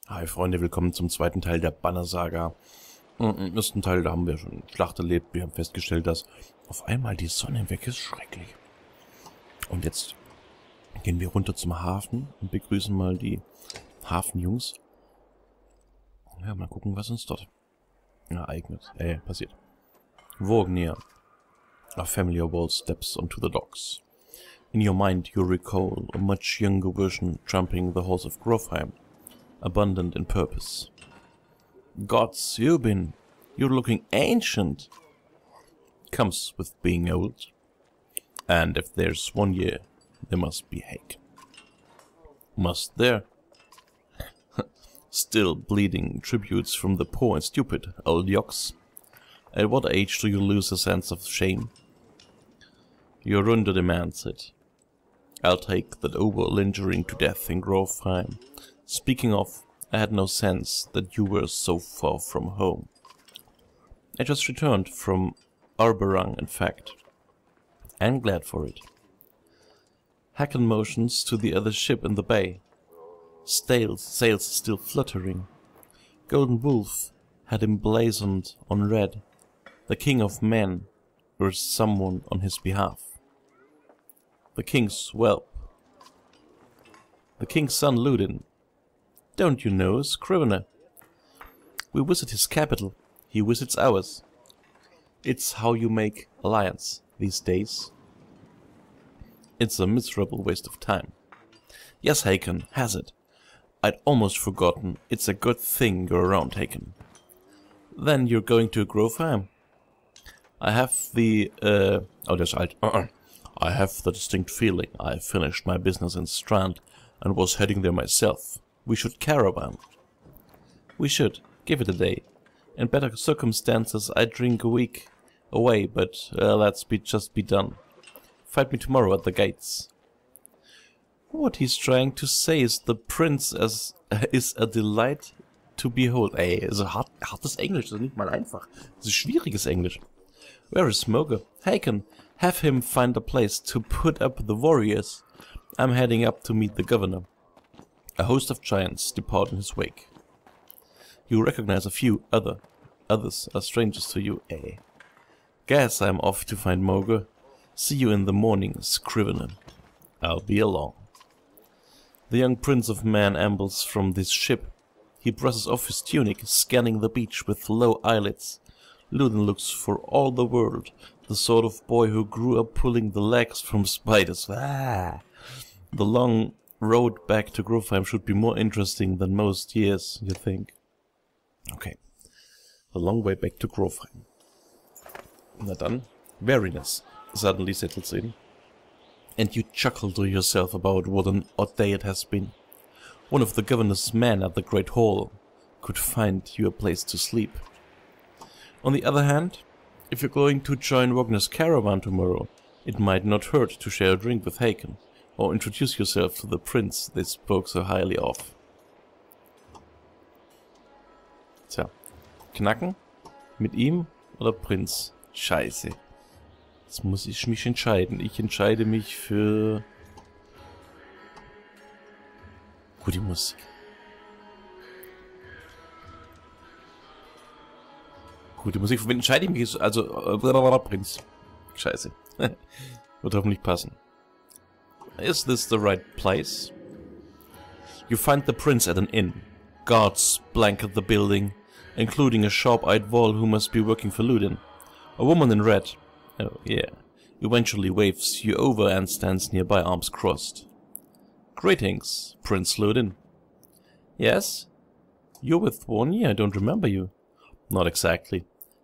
Hi Freunde, willkommen zum zweiten Teil der Banner Saga. Im ersten Teil, da haben wir schon Schlacht erlebt. Wir haben festgestellt, dass auf einmal die Sonne weg ist. Schrecklich. Und jetzt gehen wir runter zum Hafen und begrüßen mal die Hafenjungs. Ja, mal gucken, was uns dort ereignet. Passiert. Wognir. A familiar wall steps onto the docks. In your mind you recall a much younger version tramping the halls of Grofheim, abundant in purpose. Gods, you're looking ancient. Comes with being old. And if there's 1 year, there must be Hake. Must there? Still bleeding tributes from the poor and stupid, old yokes. At what age do you lose a sense of shame? Your Runde demands it. I'll take that over lingering to death in Grofheim. Speaking of, I had no sense that you were so far from home. I just returned from Arberang, in fact. I'm glad for it. Hacken motions to the other ship in the bay. Sails still fluttering. Golden Wolf had emblazoned on red. The King of Men, or someone on his behalf. The King's whelp. The King's son Ludin. Don't you know Scrivener? We visit his capital, he visits ours. It's how you make alliance these days. It's a miserable waste of time. Yes, Haken, has it. I'd almost forgotten. It's a good thing you're around, Haken. Then you're going to Grofheim? I have the, I have the distinct feeling I finished my business in Strand and was heading there myself. We should caravan. We should. Give it a day. In better circumstances I'd drink a week away, but let's just be done. Fight me tomorrow at the gates. What he's trying to say is the prince is a delight to behold. Ey, so hartes Englisch, das ist nicht mal einfach. Das ist schwieriges Englisch. Where is Smoker? Haken, have him find a place to put up the warriors. I'm heading up to meet the governor. A host of giants depart in his wake. You recognize a few others are strangers to you, eh? Guess I'm off to find Moger. See you in the morning, Scrivener. I'll be along. The young prince of man ambles from this ship. He brushes off his tunic, scanning the beach with low eyelids. Ludin looks for all the world the sort of boy who grew up pulling the legs from spiders. The long road back to Grofheim should be more interesting than most years, you think? Okay. The long way back to Grofheim. Na dann, weariness suddenly settles in. And you chuckle to yourself about what an odd day it has been. One of the governor's men at the Great Hall could find you a place to sleep. On the other hand, if you're going to join Wagner's caravan tomorrow, it might not hurt to share a drink with Haken. Or introduce yourself to the prince they spoke so highly of. Tja, knacken? Mit ihm oder Prinz? Scheiße. Jetzt muss ich mich entscheiden. Ich entscheide mich für gute Musik. Gute Musik. Für wen entscheide ich mich? Also, Prinz. Scheiße. Wird hoffentlich passen. Is this the right place? You find the prince at an inn. Guards blanket the building, including a sharp-eyed Wall who must be working for Ludin. A woman in red, oh yeah, eventually waves you over and stands nearby, arms crossed. Greetings, Prince Ludin. Yes? You're with 1 year, I don't remember you. Not exactly.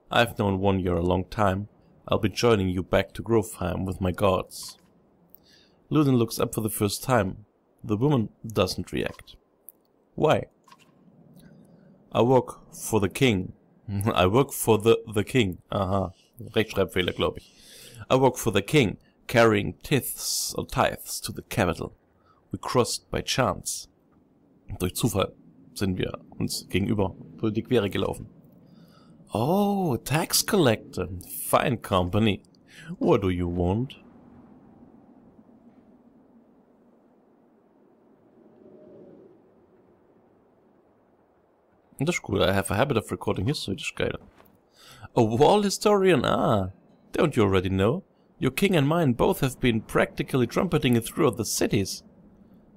I've known 1 year a long time. I'll be joining you back to Grofheim with my guards. Ludin looks up for the first time. The woman doesn't react. Why? I work for the king. I work for the king. Aha. Rechtschreibfehler, glaube ich. I work for the king, carrying tithes to the capital. We crossed by chance. Durch Zufall sind wir uns gegenüber durch die Quere gelaufen. Oh, tax collector. Fine company. What do you want? Das ist cool. I have a habit of recording history. Das ist geil. A wall historian? Ah, don't you already know? Your king and mine both have been practically trumpeting it throughout the cities.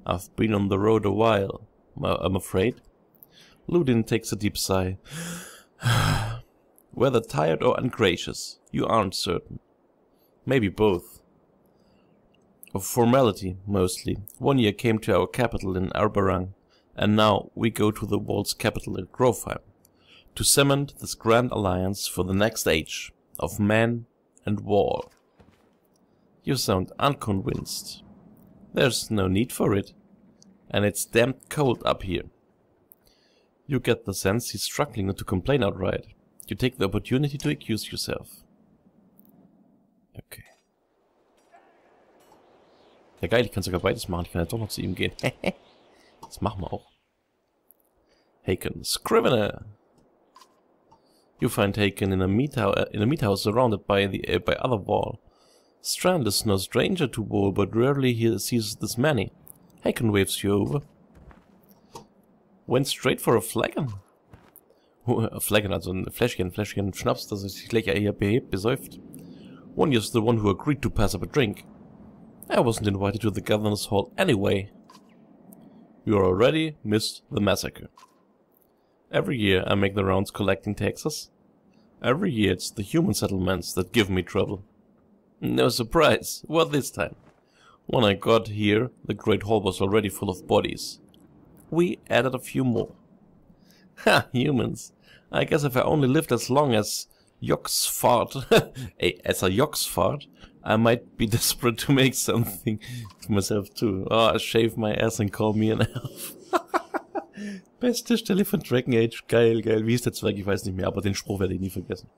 I've been on the road a while, I'm afraid. Ludin takes a deep sigh. Whether tired or ungracious, you aren't certain. Maybe both. Of formality, mostly. 1 year came to our capital in Arbarang, and now we go to the wall's capital at Grovheim, to cement this grand alliance for the next age of man and wall. You sound unconvinced. There's no need for it, and it's damn cold up here. You get the sense he's struggling not to complain outright. You take the opportunity to accuse yourself. Okay. Ja geil, ich kann sogar beides machen. Ich kann ja doch noch zu ihm gehen. Das machen wir auch. Haken, Scrivener! You find Haken in a meat house surrounded by other wall. Strand is no stranger to wall, but rarely he sees this many. Haken waves you over. Went straight for a flagon. A flagon, also ein Fläschchen Schnaps, das sich gleich hier besäuft. 1 year's the one who agreed to pass up a drink. I wasn't invited to the governor's hall anyway. You already missed the massacre. Every year I make the rounds collecting taxes. Every year it's the human settlements that give me trouble. No surprise, what this time? When I got here, the great hall was already full of bodies. We added a few more. Ha, humans. I guess if I only lived as long as Yoxfart, as a Yoxfart, I might be desperate to make something to myself too. Oh, shave my ass and call me an elf. Beste Stelle von Dragon Age. Geil, geil. Wie ist der Zwerg? Ich weiß nicht mehr, aber den Spruch werde ich nie vergessen.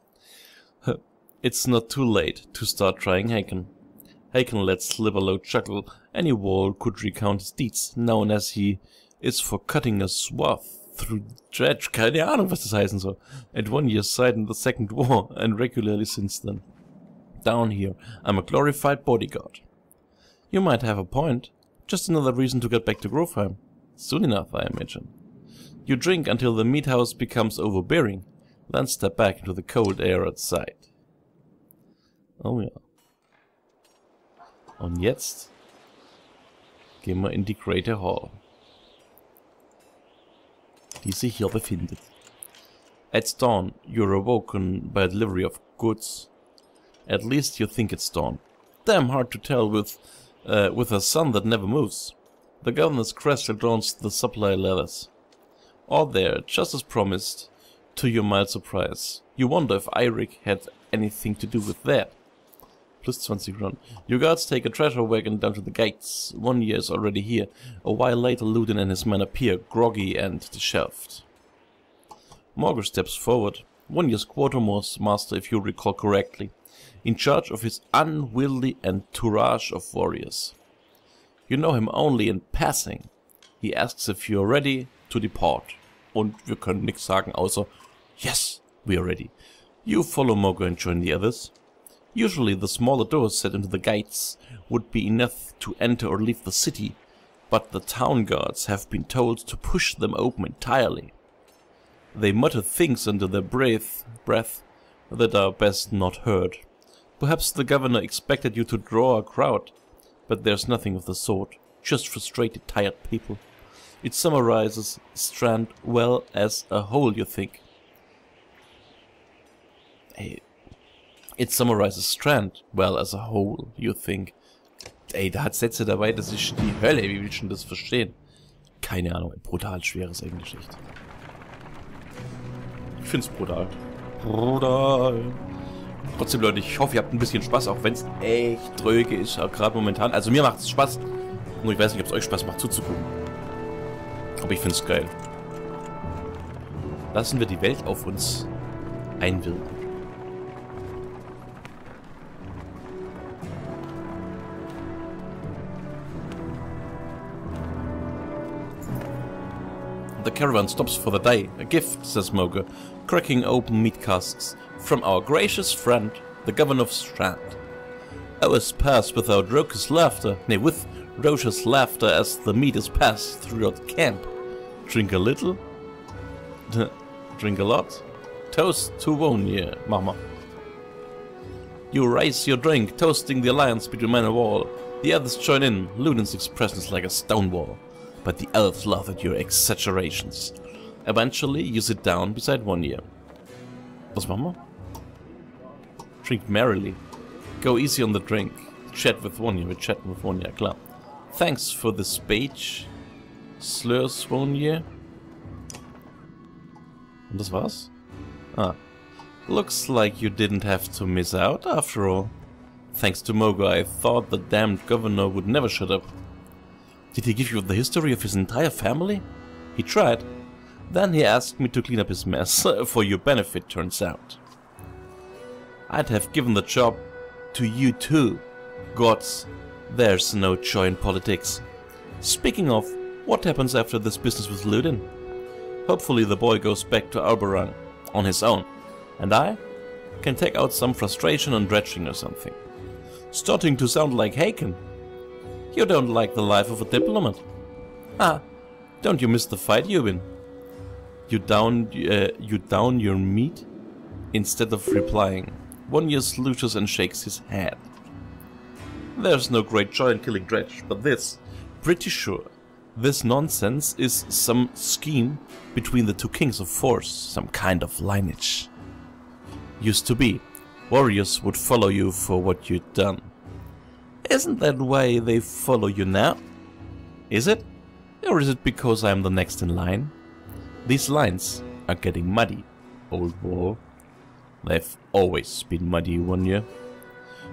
It's not too late to start trying Haken. Haken let slip a low chuckle. Any wall could recount his deeds, known as he is for cutting a swath through dredge. Keine Ahnung, was das heißen soll. At 1 year's side in the Second War, and regularly since then. Down here, I'm a glorified bodyguard. You might have a point. Just another reason to get back to Grovheim. Soon enough, I imagine. You drink until the meat house becomes overbearing, then step back into the cold air outside. Oh ja. Und jetzt gehen wir in die Greater Hall, die sich hier befindet. At dawn, you're awoken by a delivery of goods. At least you think it's dawn. Damn hard to tell with a sun that never moves. The governor's crest adorns the supply ladders. All there, just as promised, to your mild surprise. You wonder if Eirik had anything to do with that. Plus 20 run. Your guards take a treasure wagon down to the gates. 1 year is already here. A while later, Ludin and his men appear, groggy and disheveled. Morger steps forward. 1 year's quartermaster, if you recall correctly, in charge of his unwieldy entourage of warriors. You know him only in passing. He asks if you're ready to depart. Und wir können nichts sagen außer yes, we are ready. You follow Morger and join the others. Usually the smaller doors set into the gates would be enough to enter or leave the city, but the town guards have been told to push them open entirely. They mutter things under their breath that are best not heard. Perhaps the governor expected you to draw a crowd, but there's nothing of the sort, just frustrated, tired people. It summarizes Strand well as a whole, you think. Hey. It summarizes Strand well as a whole, you think. Ey, da hat Sätze dabei, das ist die Hölle, wie willst du das verstehen? Keine Ahnung, ein brutal schweres Englisch, echt. Ich find's brutal. Brutal. Trotzdem, Leute, ich hoffe, ihr habt ein bisschen Spaß, auch wenn es echt dröge ist, gerade momentan. Also mir macht es Spaß, nur ich weiß nicht, ob es euch Spaß macht zuzugucken. Aber ich find's geil. Lassen wir die Welt auf uns einwirken. The caravan stops for the day. A gift, says Morger, cracking open meat casks. From our gracious friend, the governor of Strand. Hours pass without raucous laughter, nay, with raucous laughter as the meat is passed throughout camp. Drink a little, Drink a lot. Toast to 1 year. Mach mal. You raise your drink, toasting the alliance between man and wall. The others join in. Ludin's expression is like a stone wall, but the elves laugh at your exaggerations. Eventually, you sit down beside 1 year. Was machen wir? Drink merrily. Go easy on the drink. Chat with 1 year. Wir chatten with 1 year, klar. Thanks for the speech. Slurs 1 year. Und das war's? Ah. Looks like you didn't have to miss out after all. Thanks to Mogo, I thought the damned governor would never shut up. Did he give you the history of his entire family? He tried. Then he asked me to clean up his mess, for your benefit, turns out. I'd have given the job to you too. Gods, there's no joy in politics. Speaking of, what happens after this business with Ludin? Hopefully the boy goes back to Alberang on his own, and I can take out some frustration on dredging or something. Starting to sound like Haken. You don't like the life of a diplomat. Ah, don't you miss the fight you've been? You down your meat? Instead of replying, 1 year slouches and shakes his head. There's no great joy in killing Dredge, but this, pretty sure, this nonsense is some scheme between the two kings of force, some kind of lineage. Used to be, warriors would follow you for what you'd done. Isn't that why they follow you now? Is it? Or is it because I'm the next in line? These lines are getting muddy, old wall. They've always been muddy, 1 year.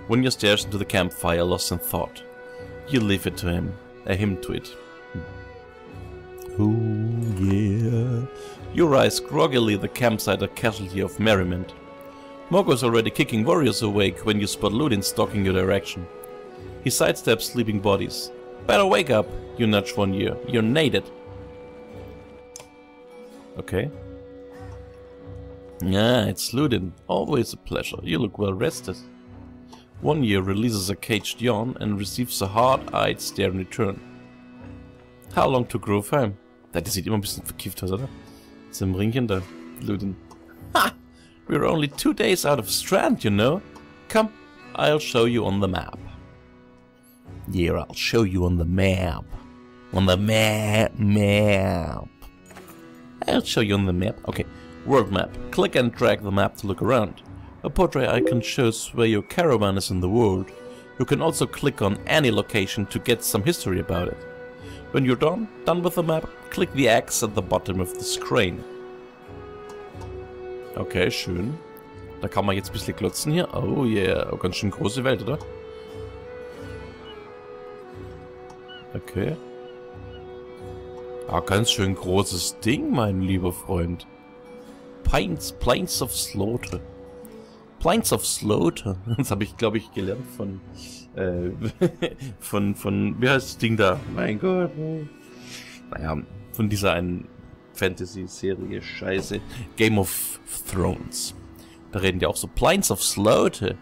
1 year stares into the campfire, lost in thought. You leave it to him, him to it. Oh yeah. You rise groggily the campsite, a casualty of merriment. Mogo's already kicking warriors awake when you spot Ludin stalking your direction. He sidesteps sleeping bodies. Better wake up, you nudge 1 year. You're nated. Okay. Yeah, it's Ludin. Always a pleasure. You look well rested. 1 year releases a caged yawn and receives a hard-eyed stare in return. How long to Groveheim? Der sieht immer ein bisschen verkifft aus, oder? Ist im Ringchen da, Ludin. Ha! We're only 2 days out of Strand, you know. Come, I'll show you on the map. Yeah, I'll show you on the map. On the map. I'll show you on the map. Okay, world map. Click and drag the map to look around. A portrait icon shows where your caravan is in the world. You can also click on any location to get some history about it. When you're done with the map, click the X at the bottom of the screen. Okay, schön. Da kann man jetzt ein bisschen klotzen hier. Oh yeah, oh, ganz schön große Welt, oder? Okay. Ah, ganz schön großes Ding, mein lieber Freund. Plains of Slaughter. Plains of Slaughter. Das habe ich, glaube ich, gelernt von, wie heißt das Ding da? Mein Gott. Naja, von dieser einen Fantasy-Serie, scheiße. Game of Thrones. Da reden die auch so. Plains of Slaughter.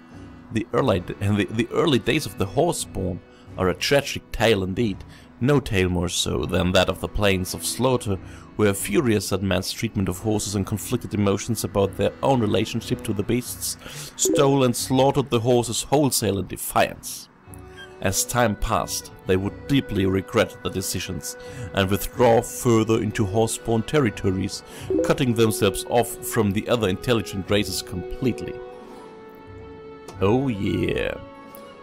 The early days of the Horseborn are a tragic tale indeed. No tale more so than that of the Plains of Slaughter, where furious at man's treatment of horses and conflicted emotions about their own relationship to the beasts, stole and slaughtered the horses wholesale in defiance. As time passed, they would deeply regret the decisions and withdraw further into horseborn territories, cutting themselves off from the other intelligent races completely. Oh yeah,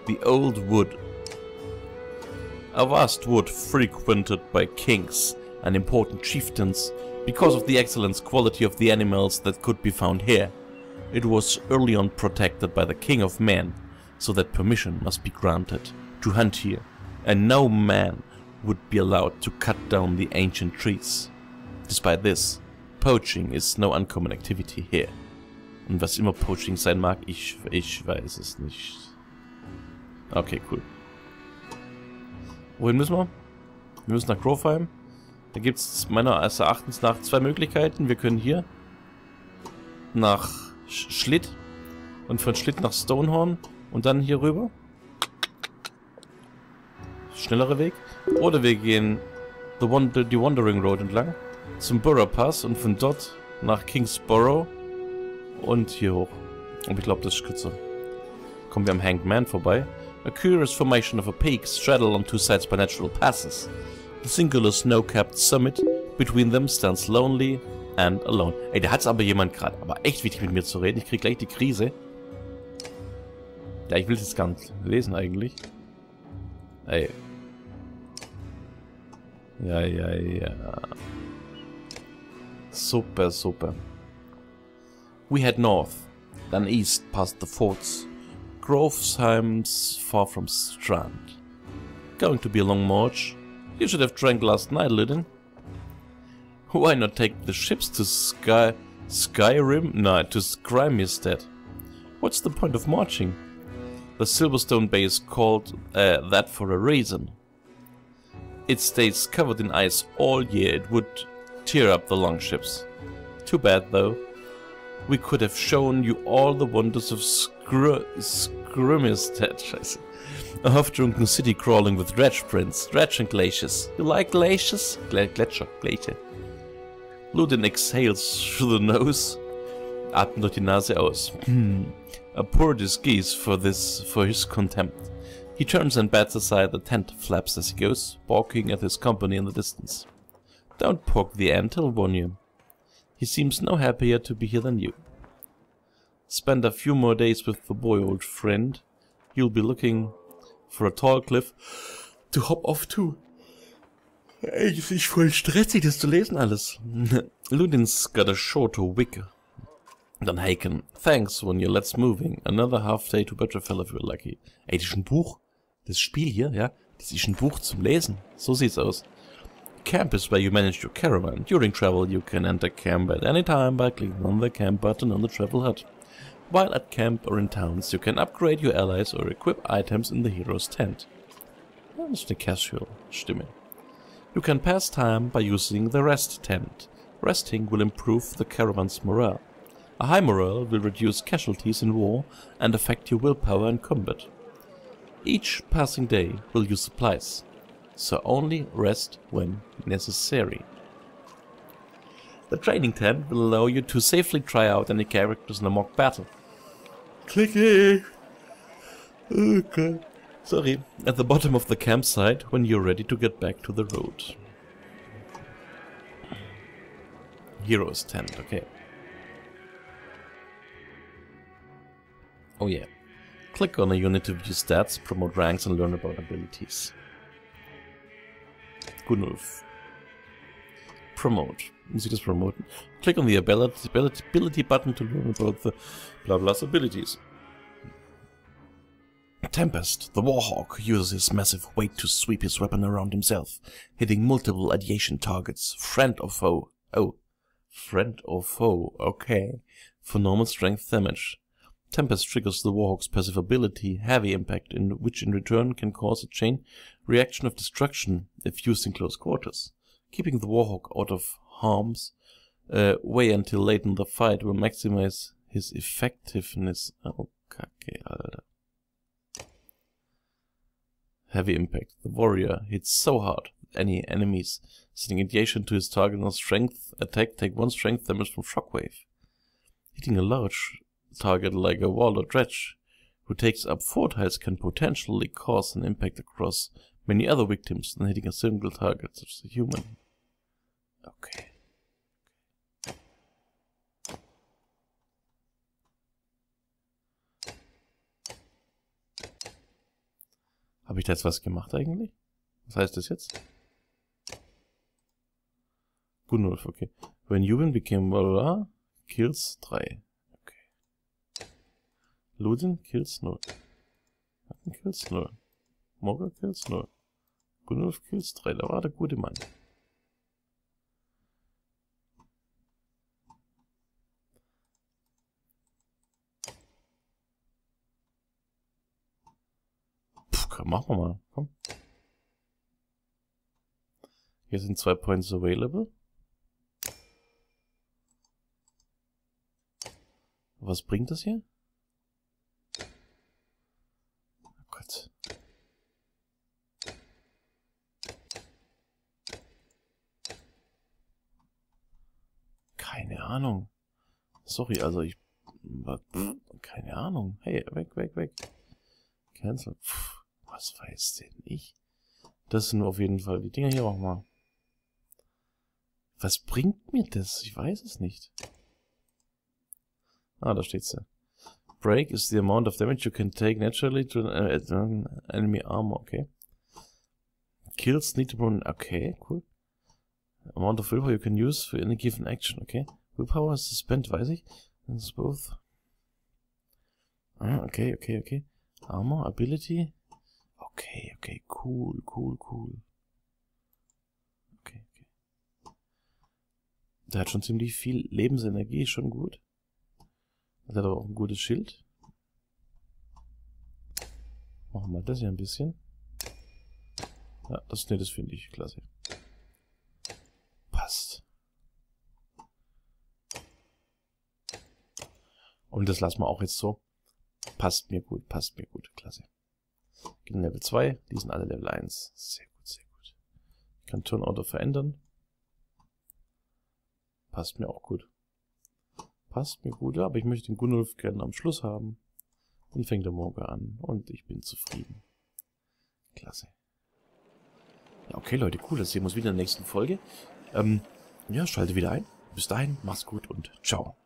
the old wood. A vast wood frequented by kings and important chieftains because of the excellent quality of the animals that could be found here. It was early on protected by the king of men, so that permission must be granted to hunt here, and no man would be allowed to cut down the ancient trees. Despite this, poaching is no uncommon activity here. Und was immer Poaching sein mag, ich weiß es nicht. Okay, cool. Wohin müssen wir? Wir müssen nach Groveheim. Da gibt es meines Erachtens nach 2 Möglichkeiten. Wir können hier nach Schlitt und von Schlitt nach Stonehorn und dann hier rüber. Schnellere Weg. Oder wir gehen die Wandering Road entlang. zum Borough Pass und von dort nach Kingsborough und hier hoch. Aber ich glaube, das ist kürzer. Kommen wir am Hanged Man vorbei. A curious formation of a peak straddled on two sides by natural passes. The singular snow-capped summit between them stands lonely and alone. Ey, da hat's aber jemand gerade. Aber echt wichtig mit mir zu reden. Ich krieg gleich die Krise. Ja, ich will es jetzt gar nicht lesen eigentlich. Ey. Ja. Super, super. We head north, then east past the forts. Grovesheim's far from Strand. Going to be a long march. You should have drank last night, Lydon. Why not take the ships to Skyrim? No, to Skyrim instead. What's the point of marching? The Silverstone Bay is called that for a reason. It stays covered in ice all year. It would tear up the longships. Too bad, though. We could have shown you all the wonders of Skrimistad. Scheiße. A half-drunken city crawling with dredge prints, dredge and glaciers. You like glaciers? Glacier. Ludin exhales through the nose. Atmet durch die Nase aus. A poor disguise for his contempt. He turns and bats aside the tent flaps as he goes, barking at his company in the distance. Don't poke the ant, I'll warn you. He seems no happier to be here than you. Spend a few more days with the boy, old friend. You'll be looking for a tall cliff to hop off to. Ey, das ist voll stressig, das zu lesen alles. Ludin's got a shorter wig than Haken. Thanks, when you're let's moving. Another half day to Butterfell if you're lucky. Ey, das ist ein Buch. Das Spiel hier, ja, das ist ein Buch zum Lesen. So sieht's aus. Camp is where you manage your caravan. During travel, you can enter camp at any time by clicking on the camp button on the travel hut. While at camp or in towns, you can upgrade your allies or equip items in the hero's tent. Das ist eine Casual-Stimme. You can pass time by using the rest tent. Resting will improve the caravan's morale. A high morale will reduce casualties in war and affect your willpower in combat. Each passing day will use supplies, so only rest when necessary. The training tent will allow you to safely try out any characters in a mock battle. Click here! Okay. Sorry. At the bottom of the campsite when you're ready to get back to the road. Heroes tent, okay. Oh yeah. Click on a unit to view stats, promote ranks and learn about abilities. Gunulf. Promote. Muss ich das promoten? Click on the ability button to learn about the blah blah's abilities. Tempest, the Warhawk, uses his massive weight to sweep his weapon around himself, hitting multiple adjacent targets, friend or foe. Oh, friend or foe, okay. For normal strength damage. Tempest triggers the Warhawk's passive ability, Heavy Impact, which in return can cause a chain reaction of destruction if used in close quarters. Keeping the Warhawk out of harm's way until late in the fight will maximize his effectiveness. Oh, kacke, Alter. Heavy Impact. The warrior hits so hard any enemies, sending adjacent to his target on strength attack take 1 strength damage from Shockwave. Hitting a large target like a wall or dredge, who takes up 4 tiles, can potentially cause an impact across many other victims than hitting a single target, such as a human. Okay. Habe ich da jetzt was gemacht eigentlich? Was heißt das jetzt? Gunulf, okay. When Yuben became blah, kills 3. Okay. Ludin kills 0. Hatten kills 0. Morga kills 0. Gunulf kills 3. Da war der gute Mann. Machen wir mal, komm. Hier sind 2 Points available. Was bringt das hier? Oh Gott. Keine Ahnung. Sorry, also ich... Keine Ahnung. Hey, weg, weg, weg. Cancel. Pff, was weiß denn ich? Das sind auf jeden Fall die Dinger hier auch mal. Was bringt mir das? Ich weiß es nicht. Ah, da steht's ja. Break is the amount of damage you can take naturally to an enemy armor. Okay. Kills need to run. Okay, cool. Amount of willpower you can use for any given action. Okay. Willpower is spent, weiß ich. That's both. Ah, okay, okay, okay. Armor, Ability. Okay, okay, cool, cool, cool. Okay, okay. Der hat schon ziemlich viel Lebensenergie, schon gut. Der hat aber auch ein gutes Schild. Machen wir das hier ein bisschen. Ja, das finde ich klasse. Passt. Und das lassen wir auch jetzt so. Passt mir gut, klasse. Gehen Level 2, die sind alle Level 1. Sehr gut, sehr gut. Ich kann Turn-Order verändern. Passt mir auch gut. Passt mir gut, ja, aber ich möchte den Gunnulf gerne am Schluss haben. Dann fängt der Morgen an und ich bin zufrieden. Klasse. Ja, okay Leute, cool, das sehen wir uns wieder in der nächsten Folge. Ja, schalte wieder ein. Bis dahin, mach's gut und ciao.